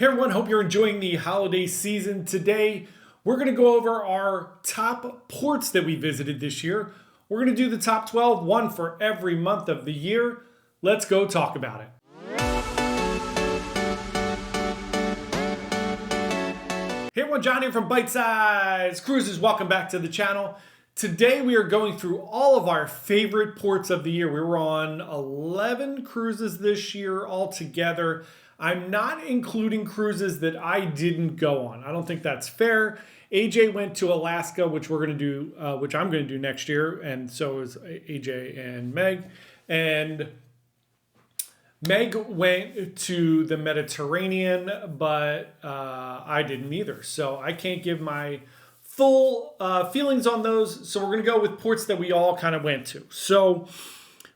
Hey everyone, hope you're enjoying the holiday season. Today, we're going to go over our top ports that we visited this year. We're going to do the top 12, one for every month of the year. Let's go talk about it. Hey everyone, John here from Byte Size Cruises. Welcome back to the channel. Today we are going through all of our favorite ports of the year. We were on 11 cruises this year altogether. I'm not including cruises that I didn't go on. I don't think that's fair. AJ went to Alaska, which I'm going to do next year, and so is AJ and Meg. And Meg went to the Mediterranean, but I didn't either. So I can't give my full feelings on those. So we're going to go with ports that we all kind of went to. So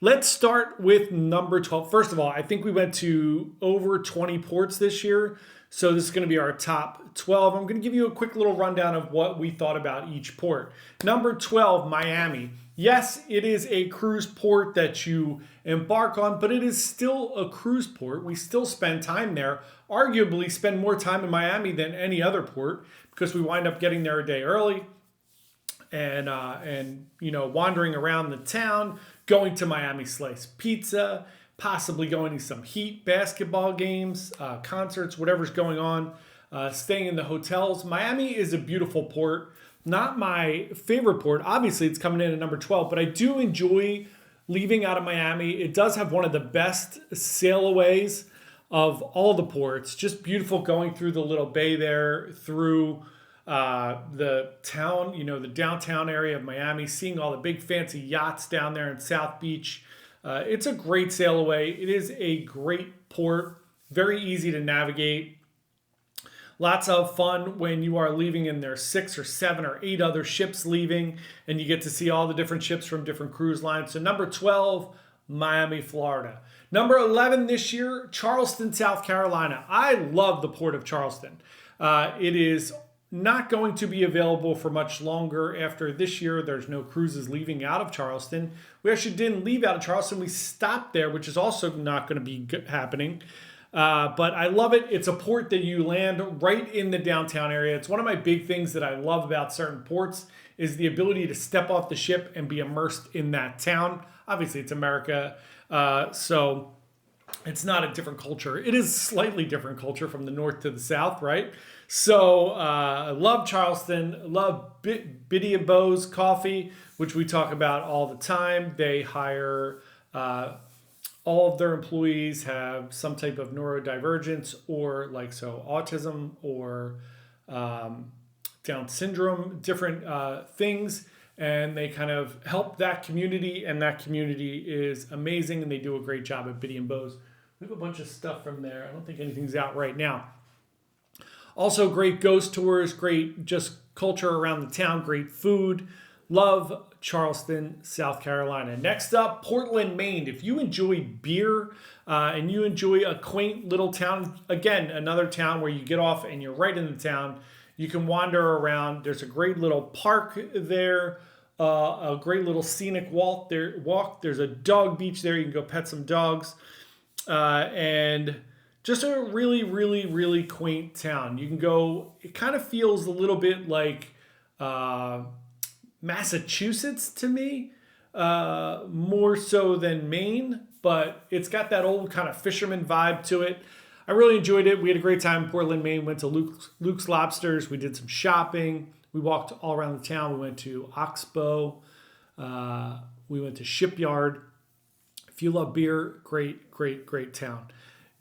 let's start with number 12. First of all, I think we went to over 20 ports this year. So this is going to be our top 12. I'm going to give you a quick little rundown of what we thought about each port. Number 12, Miami. Yes, it is a cruise port that you embark on, but it is still a cruise port. We still spend time there, arguably spend more time in Miami than any other port because we wind up getting there a day early and wandering around the town, going to Miami Slice Pizza, possibly going to some Heat basketball games, concerts, whatever's going on, staying in the hotels. Miami is a beautiful port. Not my favorite port. Obviously, it's coming in at number 12, but I do enjoy leaving out of Miami. It does have one of the best sailaways of all the ports. Just beautiful going through the little bay there, through the town, the downtown area of Miami, seeing all the big fancy yachts down there in South Beach. It's a great sailaway. It is a great port, very easy to navigate. Lots of fun when you are leaving and there's 6 or 7 or 8 other ships leaving and you get to see all the different ships from different cruise lines. So number 12, Miami, Florida. Number 11 this year, Charleston, South Carolina. I love the port of Charleston. It is not going to be available for much longer after this year. There's no cruises leaving out of Charleston. We actually didn't leave out of Charleston. We stopped there, which is also not going to be happening. But I love it. It's a port that you land right in the downtown area. It's one of my big things that I love about certain ports is the ability to step off the ship and be immersed in that town. Obviously, it's America, so it's not a different culture. It is slightly different culture from the north to the south, right? So I love Charleston, love Biddy and Bo's Coffee, which we talk about all the time. They hire all of their employees have some type of neurodivergence or autism or Down syndrome, different things. And they kind of help that community, and that community is amazing, and they do a great job at Biddy and Bo's. We have a bunch of stuff from there. I don't think anything's out right now. Also, great ghost tours, great just culture around the town, great food. Love Charleston, South Carolina. Next up, Portland, Maine. If you enjoy beer and you enjoy a quaint little town, again, another town where you get off and you're right in the town, you can wander around. There's a great little park there, a great little scenic walk there. There's a dog beach there. You can go pet some dogs. And just a really, really, really quaint town. You can go, it kind of feels a little bit like Massachusetts to me, more so than Maine, but it's got that old kind of fisherman vibe to it. I really enjoyed it. We had a great time in Portland, Maine. Went to Luke's Lobsters. We did some shopping. We walked all around the town. We went to Oxbow. We went to Shipyard. If you love beer, great, great, great town.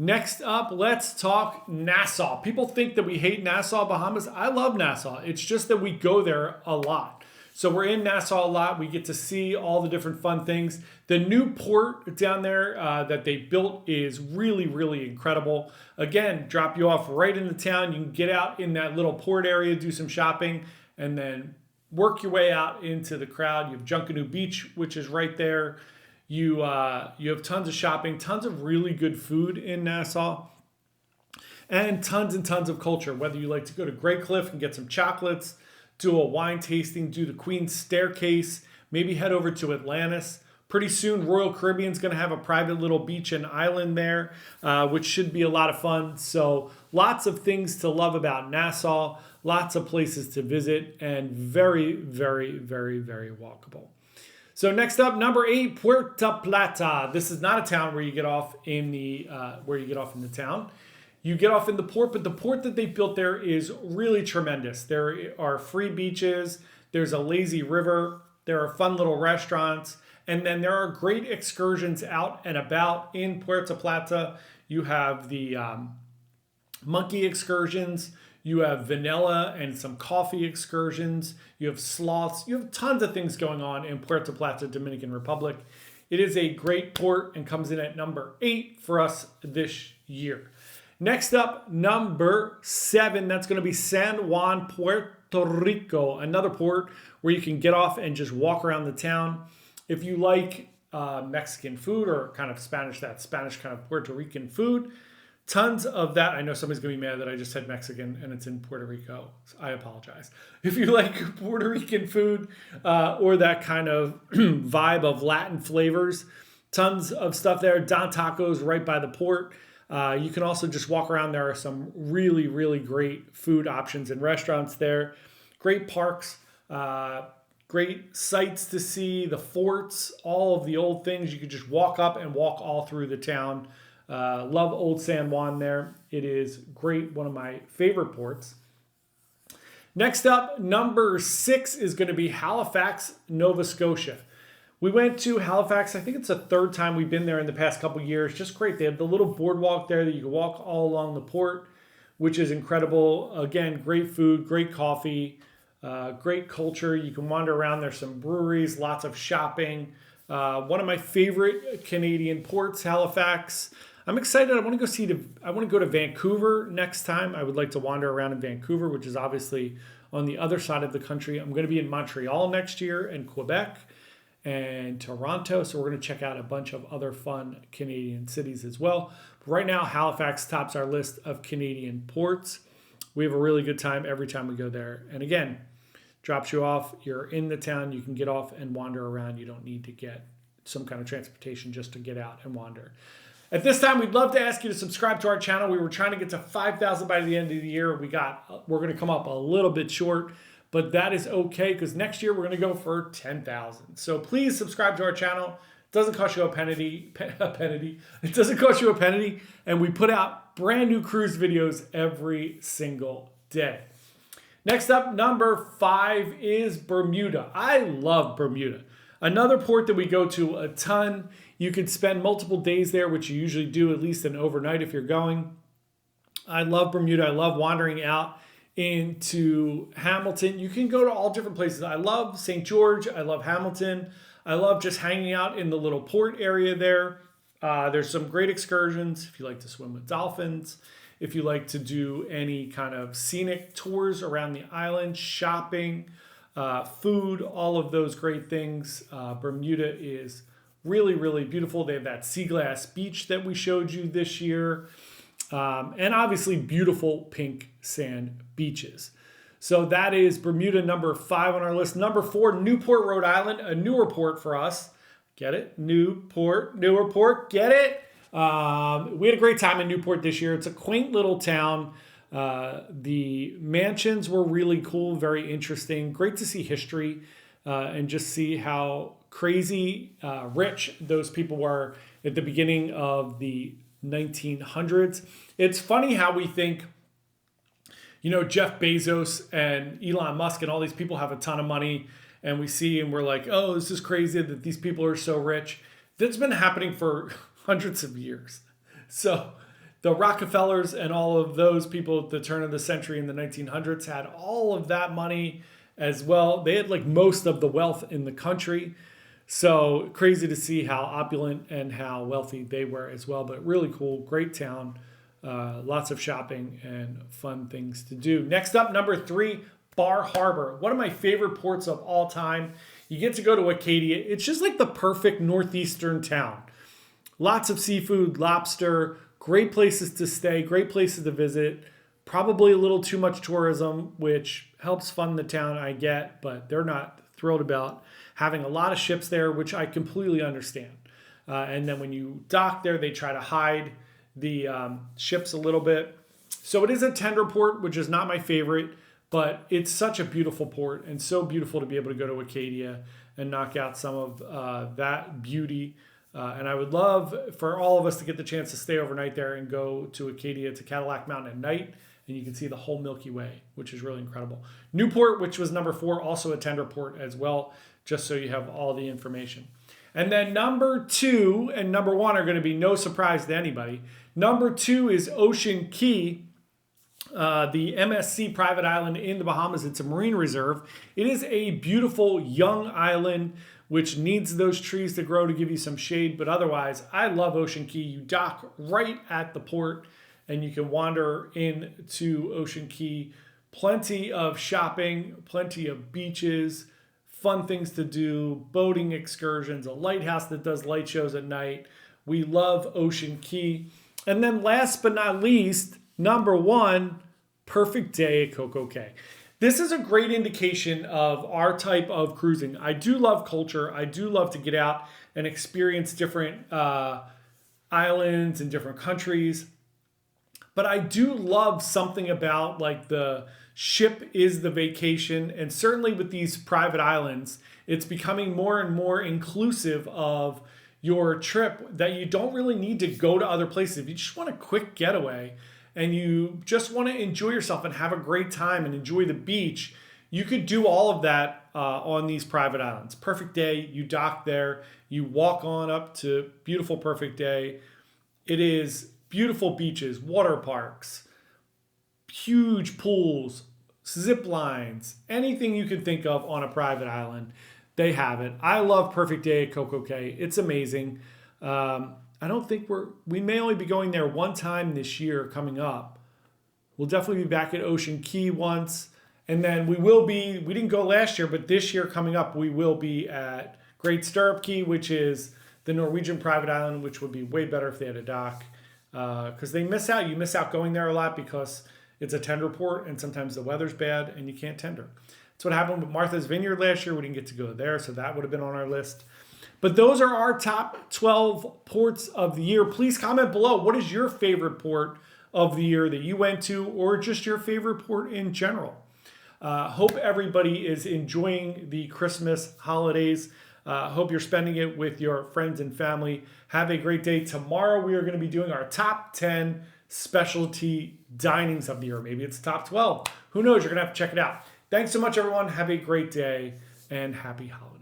Next up, let's talk Nassau. People think that we hate Nassau Bahamas. I love Nassau. It's just that we go there a lot. So we're in Nassau a lot. We get to see all the different fun things. The new port down there that they built is really, really incredible. Again, drop you off right in the town. You can get out in that little port area, do some shopping, and then work your way out into the crowd. You have Junkanoo Beach, which is right there. You have tons of shopping, tons of really good food in Nassau, and tons of culture. Whether you like to go to Grey Cliff and get some chocolates, do a wine tasting, do the Queen's Staircase, maybe head over to Atlantis. Pretty soon, Royal Caribbean's going to have a private little beach and island there, which should be a lot of fun. So lots of things to love about Nassau, lots of places to visit, and very, very, very, very walkable. So next up, number 8, Puerto Plata. This is not a town where you get off in the town. You get off in the port, but the port that they built there is really tremendous. There are free beaches. There's a lazy river. There are fun little restaurants. And then there are great excursions out and about in Puerto Plata. You have the monkey excursions. You have vanilla and some coffee excursions. You have sloths. You have tons of things going on in Puerto Plata, Dominican Republic. It is a great port and comes in at number 8 for us this year. Next up, number 7, that's going to be San Juan, Puerto Rico, another port where you can get off and just walk around the town. If you like Mexican food or kind of Spanish kind of Puerto Rican food, tons of that. I know somebody's going to be mad that I just said Mexican and it's in Puerto Rico. So I apologize. If you like Puerto Rican food or that kind of vibe of Latin flavors, tons of stuff there. Don Tacos right by the port. You can also just walk around. There are some really, really great food options and restaurants there. Great parks, great sights to see, the forts, all of the old things. You could just walk up and walk all through the town. Love Old San Juan there. It is great, one of my favorite ports. Next up, number 6 is going to be Halifax, Nova Scotia. We went to Halifax. I think it's the 3rd time we've been there in the past couple years. Just great. They have the little boardwalk there that you can walk all along the port, which is incredible. Again, great food, great coffee, great culture. You can wander around. There's some breweries, lots of shopping. One of my favorite Canadian ports, Halifax. I'm excited. I want to go to Vancouver next time. I would like to wander around in Vancouver, which is obviously on the other side of the country. I'm going to be in Montreal next year and Quebec and Toronto. So we're going to check out a bunch of other fun Canadian cities as well. But right now, Halifax tops our list of Canadian ports. We have a really good time every time we go there. And again, drops you off. You're in the town. You can get off and wander around. You don't need to get some kind of transportation just to get out and wander. At this time, we'd love to ask you to subscribe to our channel. We were trying to get to 5,000 by the end of the year. We're going to come up a little bit short, but that is okay because next year we're going to go for 10,000. So please subscribe to our channel. It doesn't cost you a penny. It doesn't cost you a penny, and we put out brand new cruise videos every single day. Next up, number 5 is Bermuda. I love Bermuda. Another port that we go to a ton. You could spend multiple days there, which you usually do, at least an overnight if you're going. I love Bermuda. I love wandering out into Hamilton. You can go to all different places. I love St. George. I love Hamilton. I love just hanging out in the little port area there. There's some great excursions if you like to swim with dolphins, if you like to do any kind of scenic tours around the island, shopping, food, all of those great things. Bermuda is really, really beautiful. They have that sea glass beach that we showed you this year. And obviously beautiful pink sand beaches. So that is Bermuda, number 5 on our list. Number 4, Newport, Rhode Island, a newer port for us. Get it? Newport, newer port, get it? We had a great time in Newport this year. It's a quaint little town. The mansions were really cool, very interesting. Great to see history and just see how crazy rich those people were at the beginning of the 1900s. It's funny how we think, Jeff Bezos and Elon Musk and all these people have a ton of money, and we see and we're like, oh, this is crazy that these people are so rich. That's been happening for hundreds of years. So the Rockefellers and all of those people at the turn of the century in the 1900s had all of that money as well. They had like most of the wealth in the country. So crazy to see how opulent and how wealthy they were as well, but really cool, great town, lots of shopping and fun things to do. Next up, number 3, Bar Harbor, one of my favorite ports of all time. You get to go to Acadia. It's just like the perfect northeastern town. Lots of seafood, lobster, great places to stay, great places to visit. Probably a little too much tourism, which helps fund the town, I get, but they're not thrilled about having a lot of ships there, which I completely understand. And then when you dock there, they try to hide the ships a little bit. So it is a tender port, which is not my favorite, but it's such a beautiful port and so beautiful to be able to go to Acadia and knock out some of that beauty. And I would love for all of us to get the chance to stay overnight there and go to Acadia, to Cadillac Mountain at night, and you can see the whole Milky Way, which is really incredible. Newport, which was number 4, also a tender port as well, just so you have all the information. And then number 2 and number 1 are going to be no surprise to anybody. Number 2 is Ocean Cay, the MSC private island in the Bahamas. It's a marine reserve. It is a beautiful young island which needs those trees to grow to give you some shade. But otherwise, I love Ocean Cay. You dock right at the port and you can wander into Ocean Cay. Plenty of shopping, plenty of beaches, fun things to do, boating excursions, a lighthouse that does light shows at night. We love Ocean Cay. And then last but not least, number 1, perfect day at Coco Cay. This is a great indication of our type of cruising. I do love culture. I do love to get out and experience different islands and different countries. But I do love something about like the ship is the vacation. And certainly with these private islands, it's becoming more and more inclusive of your trip, that you don't really need to go to other places. If you just want a quick getaway and you just want to enjoy yourself and have a great time and enjoy the beach, you could do all of that on these private islands. Perfect day, you dock there, you walk on up to beautiful Perfect Day. It is beautiful beaches, water parks, huge pools, zip lines, anything you can think of on a private island, they have it. I love Perfect Day at Coco Cay. It's amazing. I don't think we may only be going there one time this year coming up. We'll definitely be back at Ocean Cay once. And then we didn't go last year, but this year coming up, we will be at Great Stirrup Cay, which is the Norwegian private island, which would be way better if they had a dock. Because you miss out going there a lot because it's a tender port and sometimes the weather's bad and you can't tender. That's what happened with Martha's Vineyard last year. We didn't get to go there, so that would have been on our list. But those are our top 12 ports of the year. Please comment below. What is your favorite port of the year that you went to, or just your favorite port in general? Hope everybody is enjoying the Christmas holidays. Hope you're spending it with your friends and family. Have a great day. Tomorrow we are going to be doing our top 10 specialty dinings of the year. Maybe it's top 12. Who knows? You're going to have to check it out. Thanks so much, everyone. Have a great day and happy holidays.